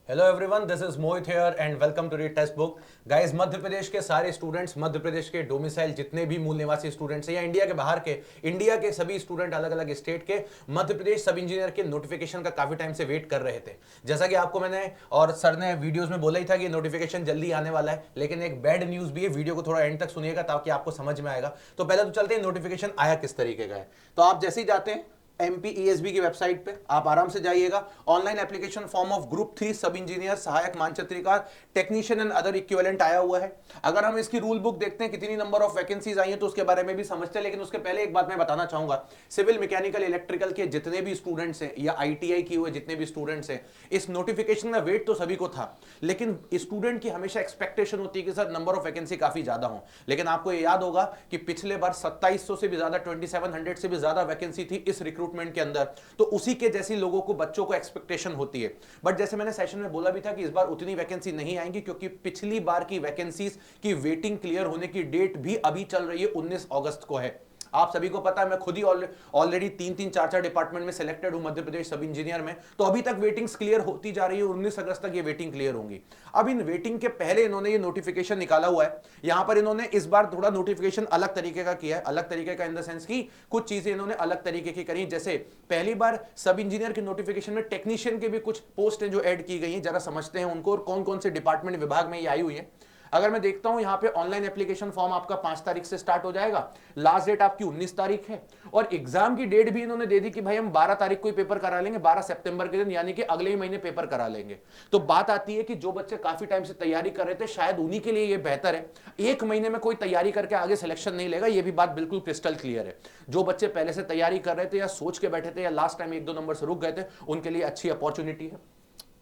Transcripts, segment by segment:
Hello everyone, this is Mohit here and welcome to the textbook. Guys, Madhya Pradesh के सारे students, मध्य प्रदेश के domicile जितने भी मूल निवासी स्टूडेंट्स हैं या इंडिया के बाहर के, इंडिया के सभी स्टूडेंट अलग अलग स्टेट के मध्य प्रदेश सब इंजीनियर के नोटिफिकेशन का काफी टाइम से वेट कर रहे थे। जैसा कि आपको मैंने और सर ने वीडियोस में बोला ही था कि नोटिफिकेशन जल्दी आने वाला है, लेकिन एक बैड न्यूज भी है। वीडियो को थोड़ा एंड तक सुनिएगा ताकि आपको समझ में आएगा। तो पहले तो चलते हैं नोटिफिकेशन आया किस तरीके का है। तो आप जैसे ही जाते हैं MPESB की वेबसाइट पे, आप आराम से जाइएगा। Online application form of group 3 सब इंजीनियर, सहायक मानचित्रकार, टेक्नीशियन एंड अदर इक्विवेलेंट आया हुआ है। अगर हम इसकी रूल बुक देखते हैं कितनी नंबर ऑफ वैकेंसीज आई हैं तो उसके बारे में भी समझते हैं, लेकिन उसके पहले एक बात मैं बताना चाहूंगा। सिविल, मैकेनिकल, इलेक्ट्रिकल के जितने भी स्टूडेंट्स हैं या ITI किए हुए जितने भी स्टूडेंट्स हैं, इस नोटिफिकेशन का वेट तो सभी को था, लेकिन स्टूडेंट की हमेशा एक्सपेक्टेशन होती है कि सर नंबर ऑफ वैकेंसी काफी ज्यादा हो। लेकिन आपको ये याद होगा कि पिछले बार 2700 से भी ज्यादा, 2700 से भी ज्यादा वैकेंसी थी इस रिक्रूटमेंट के अंदर। तो उसी के जैसी लोगों को, बच्चों को एक्सपेक्टेशन होती है। बट जैसे मैंने सेशन में बोला भी था कि इस बार उतनी वैकेंसी नहीं आएंगी, क्योंकि पिछली बार की वैकेंसीज की वेटिंग क्लियर होने की डेट भी अभी चल रही है, 19 अगस्त को है। आप सभी को पता है, मैं खुद ही ऑलरेडी 3-3, 4-4 डिपार्टमेंट में सिलेक्टेड हूं मध्य प्रदेश सब इंजीनियर में। तो अभी तक वेटिंग्स क्लियर होती जा रही है, 19 अगस्त तक ये वेटिंग क्लियर होंगी। अब इन वेटिंग के पहले इन्होंने ये नोटिफिकेशन निकाला हुआ है। यहां पर इन्होंने इस बार थोड़ा नोटिफिकेशन अलग तरीके का किया है। अलग तरीके का इन द सेंस की कुछ चीजें इन्होंने अलग तरीके की करी। जैसे पहली बार सब इंजीनियर के नोटिफिकेशन में टेक्नीशियन के भी कुछ पोस्ट हैं जो ऐड की गई हैं। जरा समझते हैं उनको और कौन कौन से डिपार्टमेंट, विभाग में ये आई हुई है। अगर मैं देखता हूं यहां पे ऑनलाइन एप्लीकेशन फॉर्म आपका 5 तारीख से स्टार्ट हो जाएगा। लास्ट डेट आपकी 19 तारीख है और एग्जाम की डेट भी इन्होंने दे दी कि भाई हम 12 तारीख को ही पेपर करा लेंगे, 12 सितंबर के दिन, यानी कि अगले ही महीने पेपर करा लेंगे। तो बात आती है कि जो बच्चे काफी टाइम से तैयारी कर रहे थे, शायद उन्हीं के लिए ये बेहतर है। एक महीने में कोई तैयारी करके आगे सिलेक्शन नहीं लेगा, ये भी बात बिल्कुल क्रिस्टल क्लियर है। जो बच्चे पहले से तैयारी कर रहे थे या सोच के बैठे थे या लास्ट टाइम 1-2 नंबर से रुक गए थे, उनके लिए अच्छी अपॉर्चुनिटी है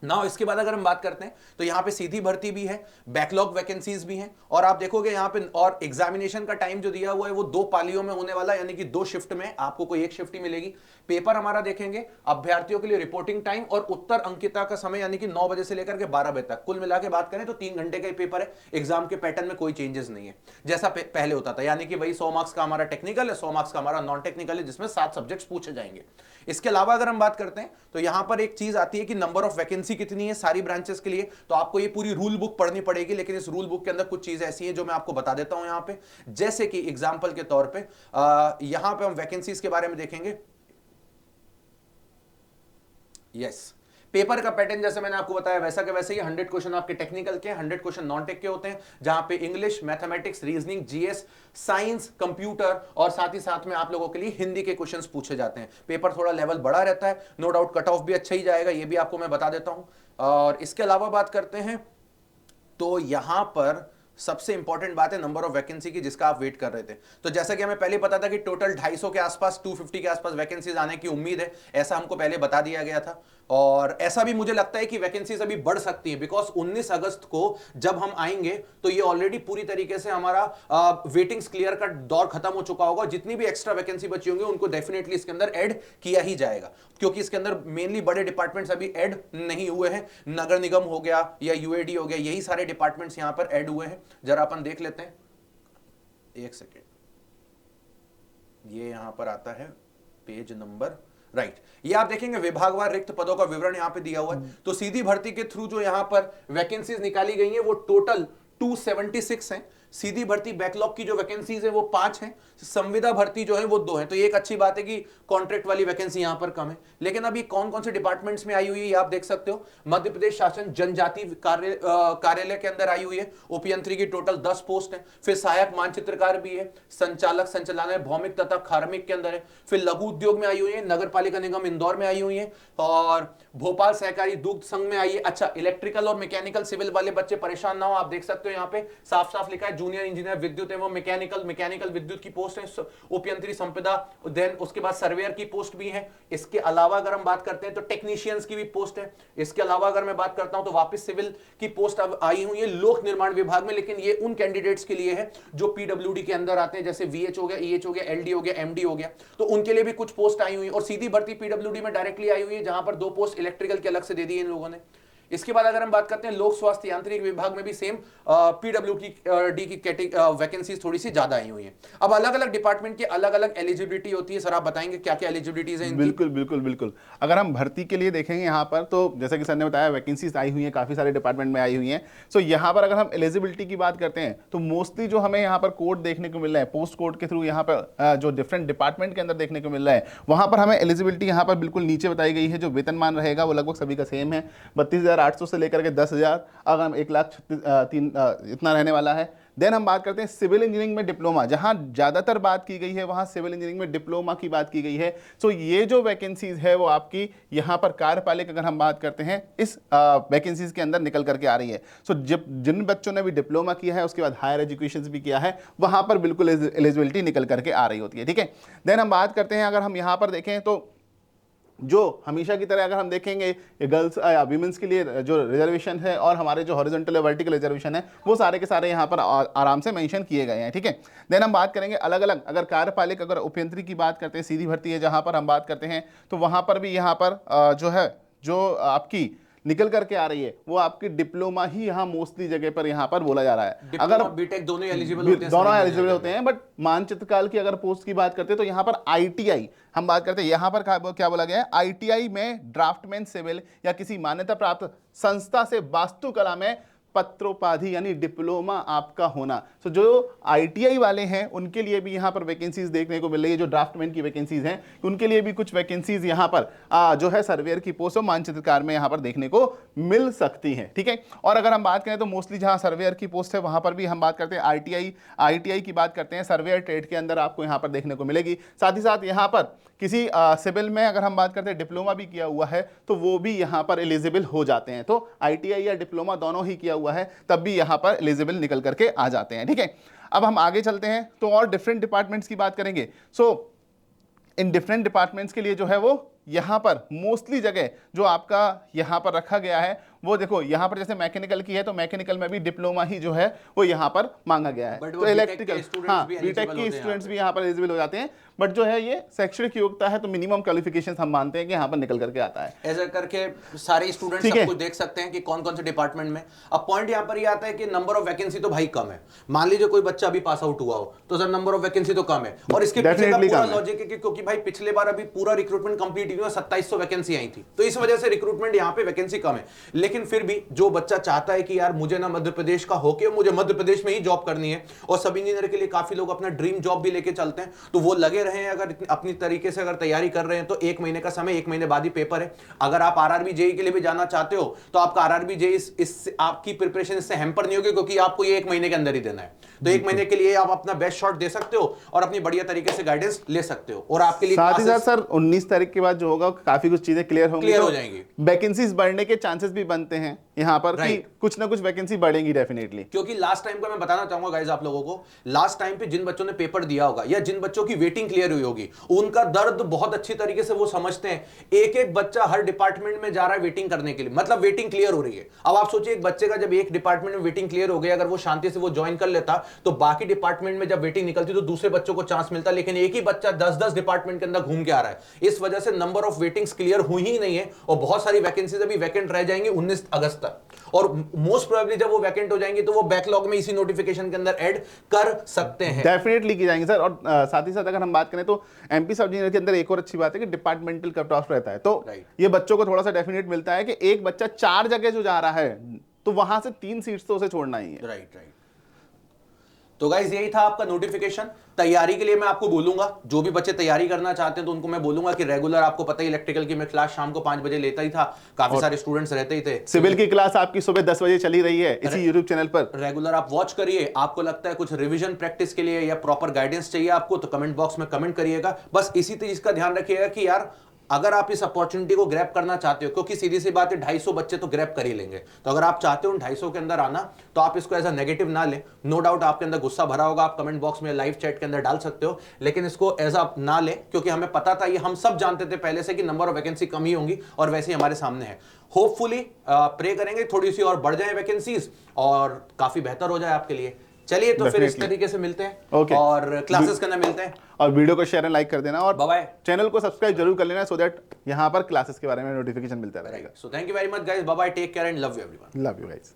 ना। इसके बाद अगर हम बात करते हैं तो यहां पे सीधी भर्ती भी है, बैकलॉग वैकेंसीज भी हैं। और आप देखोगे यहां पे, और एग्जामिनेशन का टाइम जो दिया हुआ है वो 2 पालियों में होने वाला है, यानी कि 2 शिफ्ट में, आपको कोई एक शिफ्ट ही मिलेगी। पेपर हमारा देखेंगे, अभ्यर्थियों के लिए रिपोर्टिंग टाइम और उत्तर अंकिता का समय यानी कि 9 बजे से लेकर के 12 बजे तक। कुल मिला के बात करें तो 3 घंटे का ही पेपर है। एग्जाम के पैटर्न में कोई चेंजेस नहीं है, जैसा पहले होता था, यानी कि वही 100 मार्क्स का हमारा टेक्निकल है, 100 मार्क्स का हमारा नॉन टेक्निकल है, जिसमें 7 सब्जेक्ट्स पूछे जाएंगे। इसके अलावा अगर हम बात करते हैं तो यहां पर एक चीज आती है कि नंबर ऑफ वैकेंसी कितनी है सारी ब्रांचेस के लिए। तो आपको ये पूरी रूल बुक पढ़नी पड़ेगी, लेकिन इस रूल बुक के अंदर कुछ चीजें ऐसी हैं जो मैं आपको बता देता हूं यहां पे। जैसे कि एग्जांपल के तौर पे यहां पे हम वैकेंसीज के बारे में देखेंगे। यस, पेपर का पैटर्न जैसे मैंने आपको बताया वैसा के वैसे ही 100 क्वेश्चन आपके टेक्निकल के, 100 क्वेश्चन नॉन टेक के होते हैं, जहां पे English, mathematics, reasoning, GS, science, computer और साथ ही साथ में आप लोगों के लिए हिंदी के क्वेश्चंस पूछे जाते हैं। पेपर थोड़ा लेवल बड़ा रहता है, नो डाउट कट ऑफ भी अच्छा ही जाएगा, ये भी आपको मैं बता देता हूं। और इसके अलावा बात करते हैं तो यहां पर सबसे इंपॉर्टेंट बात है नंबर ऑफ वैकेंसी की, जिसका आप वेट कर रहे थे। तो जैसा कि हमें पहले पता था कि टोटल 250 के आसपास, 250 के आसपास वैकेंसीज आने की उम्मीद है, ऐसा हमको पहले बता दिया गया था। और ऐसा भी मुझे लगता है कि वैकेंसीज अभी बढ़ सकती है, बिकॉज 19 अगस्त को जब हम आएंगे तो ये ऑलरेडी पूरी तरीके से हमारा वेटिंग्स क्लियर का दौर खत्म हो चुका होगा। जितनी भी एक्स्ट्रा वैकेंसी बची होंगी उनको डेफिनेटली इसके अंदर ऐड किया ही जाएगा, क्योंकि इसके अंदर मेनली बड़े डिपार्टमेंट्स अभी ऐड नहीं हुए हैं। नगर निगम हो गया या UAD हो गया, यही सारे डिपार्टमेंट्स यहां पर ऐड हुए हैं। जरा अपन देख लेते हैं, एक सेकेंड, ये यहां पर आता है पेज नंबर, राइट। ये आप देखेंगे विभागवार रिक्त पदों का विवरण यहां पे दिया हुआ है। तो सीधी भर्ती के थ्रू जो यहां पर वैकेंसीज निकाली गई हैं वो टोटल 276 हैं। सीधी भर्ती बैकलॉग की जो वैकेंसीज है वो 5 हैं। संविदा भर्ती जो है वो 2 है। तो ये एक अच्छी बात है कि कॉन्ट्रैक्ट वाली वैकेंसी यहां पर कम है। लेकिन अभी कौन कौन से डिपार्टमेंट्स में आई हुई है ये आप देख सकते हो। मध्य प्रदेश शासन जनजाति कार्यालय के अंदर आई हुई है। उपयंत्री की टोटल 10 पोस्ट है। फिर सहायक मानचित्रकार भी है। संचालक संचालनालय भौमिक तथा कार्मिक के अंदर है। फिर लघु उद्योग में आई हुई है। नगर पालिका निगम इंदौर में आई हुई है और भोपाल सहकारी दुग्ध संघ में आई है। अच्छा, इलेक्ट्रिकल और मैकेनिकल सिविल वाले बच्चे परेशान ना हो, आप देख सकते हो यहां पे साफ साफ लिखा है जूनियर इंजीनियर विद्युत एवं मैकेनिकल विद्युत की पोस्ट है। उपयंत्री संपदा, देन उसके बाद सर्वेयर की पोस्ट भी है। इसके अलावा अगर हम बात करते हैं तो टेक्नीशियंस की भी पोस्ट है। इसके अलावा अगर मैं बात करता हूं तो वापस सिविल की पोस्ट अब आई हुई है लोक निर्माण विभाग में, लेकिन ये उन कैंडिडेट्स के लिए है जो PWD के अंदर आते हैं, जैसे VH हो गया, EH हो गया, LD हो गया, MD हो गया। तो उनके लिए भी कुछ पोस्ट आई हुई है। और सीधी भर्ती PWD में डायरेक्टली आई हुई है, जहां पर 2 पोस्ट इलेक्ट्रिकल के अलग से दे दी इन लोगों ने। इसके बाद अगर हम बात करते हैं लोक स्वास्थ्य यांत्रिक विभाग में भी सेम पीडब्ल्यूडी की वैकेंसीज थोड़ी सी ज्यादा आई हुई हैं। अब अलग अलग डिपार्टमेंट की अलग अलग एलिजिबिलिटी होती है, सर आप बताएंगे क्या क्या एलिजिबिलिटीज हैं इनकी? बिल्कुल बिल्कुल बिल्कुल। अगर हम भर्ती के लिए देखेंगे यहाँ पर, तो जैसा कि सर ने बताया वैकेंसीज आई हुई हैं, काफी सारे डिपार्टमेंट में आई हुई हैं। सो यहाँ पर अगर हम एलिजिबिलिटी की बात करते हैं तो मोस्टली जो हमें यहाँ पर कोड देखने को मिल रहा है पोस्ट कोड के थ्रू, यहाँ पर जो डिफरेंट डिपार्टमेंट के अंदर देखने को मिल रहा है, वहां पर हमें एलिजिबिलिटी यहाँ पर बिल्कुल नीचे बताई गई है। जो वेतनमान रहेगा वो लगभग सभी का सेम है, 32,800 से लेकर के 10,000, अगर हम 1,03,000 इतना रहने वाला है। देन हम बात करते हैं सिविल इंजीनियरिंग में डिप्लोमा, जहां ज्यादातर बात की गई है वहां सिविल इंजीनियरिंग में डिप्लोमा की बात की गई है। सो ये जो वैकेंसीज है वो आपकी यहाँ पर कार्यपालिक अगर हम बात करते हैं इस वैकेंसीज के अंदर निकल करके आ रही है। सो जिन बच्चों ने भी डिप्लोमा किया है, उसके बाद हायर एजुकेशन भी किया है, वहां पर बिल्कुल एलिजिबिलिटी निकल करके आ रही होती है, ठीक है। देन हम बात करते हैं, अगर हम यहाँ पर देखें तो जो हमेशा की तरह अगर हम देखेंगे गर्ल्स या विमेंस के लिए जो रिजर्वेशन है और हमारे जो हॉरिजॉन्टल या वर्टिकल रिजर्वेशन है वो सारे के सारे यहाँ पर आराम से मेंशन किए गए हैं, ठीक है। देन हम बात करेंगे अलग अलग, अगर कार्यपालिक अगर उपयंत्री की बात करते हैं, सीधी भर्ती है जहाँ पर हम बात करते हैं, तो वहाँ पर भी यहाँ पर जो है जो आपकी निकल करके आ रही है वो आपकी डिप्लोमा ही यहाँ मोस्टली जगह पर यहाँ पर बोला जा रहा है। अगर बीटेक दोनों एलिजिबल होते हैं, दोनों एलिजिबल होते हैं, बट मानचित्रकार की अगर पोस्ट की बात करते हैं तो यहाँ पर आईटीआई हम बात करते हैं, यहाँ पर क्या बोला गया है, आईटीआई में ड्राफ्टमैन सिविल या किसी मान्यता प्राप्त संस्था से वास्तुकला में पत्रोपाधि यानी डिप्लोमा आपका होना। सो जो आईटीआई वाले हैं उनके लिए भी यहाँ पर वैकेंसीज देखने को मिल रही है। जो ड्राफ्टमैन की वैकेंसीज हैं उनके लिए भी कुछ वैकेंसीज यहाँ पर जो है सर्वेयर की पोस्ट और मानचित्रकार में यहाँ पर देखने को मिल सकती है, ठीक है। और अगर हम बात करें तो मोस्टली जहाँ सर्वेयर की पोस्ट है वहाँ पर भी हम बात करते हैं आईटीआई की बात करते हैं, सर्वेयर ट्रेड के अंदर आपको यहाँ पर देखने को मिलेगी। साथ ही साथ यहाँ पर किसी सिविल में अगर हम बात करते हैं डिप्लोमा भी किया हुआ है तो वो भी यहाँ पर एलिजिबल हो जाते हैं। तो आईटीआई या डिप्लोमा दोनों ही किया हुआ है तब भी यहाँ पर एलिजिबल निकल करके आ जाते हैं, ठीक है। अब हम आगे चलते हैं तो और डिफरेंट डिपार्टमेंट्स की बात करेंगे। सो इन डिफरेंट डिपार्टमेंट्स के लिए जो है वो यहाँ पर मोस्टली जगह जो आपका यहाँ पर रखा गया है वो देखो, यहाँ पर जैसे मैकेनिकल की है तो मैकेनिकल में भी डिप्लोमा ही जो है वो यहाँ पर मांगा गया है। तो इलेक्ट्रिकल, हाँ, बीटेक के स्टूडेंट्स भी यहाँ पर एलिजिबल हो जाते हैं, बट जो है ये शैक्षणिक योग्यता है तो मिनिमम क्वालिफिकेशंस हम मानते हैं कि यहाँ पर निकल करके आता है। ऐसा करके सारे स्टूडेंट्स सब कुछ देख सकते हैं कि कौन कौन से डिपार्टमेंट में। अब पॉइंट यहाँ पर ये आता है कि नंबर ऑफ वैकेंसी तो भाई कम है। मान लीजिए कोई बच्चा अभी पास आउट हुआ हो तो सर नंबर ऑफ वैकेंसी तो कम है, और इसके पीछे का पूरा लॉजिक है क्योंकि भाई पिछले बार अभी पूरा रिक्रूटमेंट कंप्लीट हुआ, 2700 वैकेंसी आई थी, तो इस वजह से रिक्रूटमेंट यहाँ पे वैकेंसी कम है। लेकिन फिर भी जो बच्चा चाहता है कि यार मुझे ना मध्य प्रदेश का होके मुझे मध्य प्रदेश में ही जॉब करनी है, और सब इंजीनियर के लिए काफी लोग अपना ड्रीम जॉब भी लेके चलते हैं, तो वो लगे रहे हैं। अगर अपनी तरीके से अगर तैयारी कर रहे हैं तो 1 महीने का समय, 1 महीने बाद ही पेपर है। अगर आप आरआरबी जेई के लिए भी जाना चाहते हो तो आपका आरआरबी जेई इससे आपकी प्रिपरेशन इससे हैम्पर नहीं होगी, क्योंकि आपको ये 1 महीने के अंदर ही देना है। तो 1 महीने के लिए आप अपना बेस्ट शॉट दे सकते हो और अपनी बढ़िया तरीके से गाइडेंस ले सकते हो। और आपके लिए साथ ही साथ सर 19 तारीख के बाद जो होगा काफी कुछ चीजें क्लियर हो जाएंगी, वैकेंसीज बढ़ने के चांसेस भी बनते हैं यहाँ पर कि कुछ ना कुछ वैकेंसी बढ़ेंगी डेफिनेटली। क्योंकि लास्ट टाइम का मैं बताना चाहूंगा गाइस आप लोगों को, लास्ट टाइम पे जिन बच्चों ने पेपर दिया होगा या जिन बच्चों की वेटिंग क्लियर हुई होगी उनका दर्द बहुत अच्छी तरीके से वो समझते हैं। एक एक बच्चा हर डिपार्टमेंट में जा रहा है वेटिंग करने के लिए, मतलब वेटिंग क्लियर हो रही है। अब आप सोचिए एक बच्चे का जब एक डिपार्टमेंट में वेटिंग क्लियर हो गई, अगर वो शांति से वो ज्वाइन कर लेता तो बाकी डिपार्टमेंट में जब वेटिंग निकलती तो दूसरे बच्चों को चांस मिलता, लेकिन एक ही बच्चा 10-10 डिपार्टमेंट के अंदर घूम के आ रहा है। इस वजह से नंबर ऑफ वेटिंग्स क्लियर हुई ही नहीं है और बहुत सारी वैकेंसीज अभी वैकेंट रह जाएंगी 19 अगस्त तक, और मोस्ट प्रोबेबली जब वो वैकेंट हो जाएंगी तो वो बैकलॉग में इसी नोटिफिकेशन के अंदर ऐड कर सकते हैं। डेफिनेटली की जाएंगे सर। और साथ ही साथ अगर हम बात करें तो एमपी सब इंजीनियर के अंदर एक और अच्छी बात है कि डिपार्टमेंटल कट ऑफ रहता है, तो ये बच्चों को थोड़ा सा डेफिनेट मिलता है कि एक बच्चा 4 जगह जो जा रहा है तो वहां से 3 सीट्स तो उसे छोड़ना ही है। राइट। तो गाइस यही था आपका नोटिफिकेशन। तैयारी के लिए मैं आपको बोलूंगा, जो भी बच्चे तैयारी करना चाहते हैं तो उनको मैं बोलूंगा कि रेगुलर, आपको पता ही इलेक्ट्रिकल की मैं क्लास शाम को 5 बजे लेता ही था, काफी सारे स्टूडेंट्स रहते ही थे। सिविल की क्लास आपकी सुबह 10 बजे चली रही है इसी यूट्यूब चैनल पर, रेगुलर आप वॉच करिए। आपको लगता है कुछ रिवीजन प्रैक्टिस के लिए या प्रॉपर गाइडेंस चाहिए आपको तो कमेंट बॉक्स में कमेंट करिएगा। बस इसी चीज का ध्यान रखिएगा कि यार अगर आप इस अपॉर्चुनिटी को ग्रैब करना चाहते हो, क्योंकि सीधी सी बात है 250 बच्चे तो ग्रैब कर ही लेंगे, तो अगर आप चाहते हो 250 के अंदर आना तो आप इसको एज अ नेगेटिव ना लें। नो डाउट आपके अंदर गुस्सा भरा होगा, आप कमेंट बॉक्स में लाइव चैट के अंदर डाल सकते हो, लेकिन इसको एज अ ना लें, क्योंकि हमें पता था, ये हम सब जानते थे पहले से कि नंबर ऑफ वैकेंसी कम ही होंगी और वैसे ही हमारे सामने है। होपफुली प्रे करेंगे थोड़ी सी और बढ़ जाए वैकेंसीज और काफी बेहतर हो जाए आपके लिए। चलिए तो फिर इस Definitely. तरीके से मिलते हैं Okay. और क्लासेस करना मिलते हैं। और वीडियो को शेयर एंड लाइक कर देना और बाय बाय। चैनल को सब्सक्राइब जरूर कर लेना सो दैट यहाँ पर क्लासेस के बारे में नोटिफिकेशन मिलता रहेगा। So thank you very much guys. Bye bye. Take care and love you everyone. Love you guys.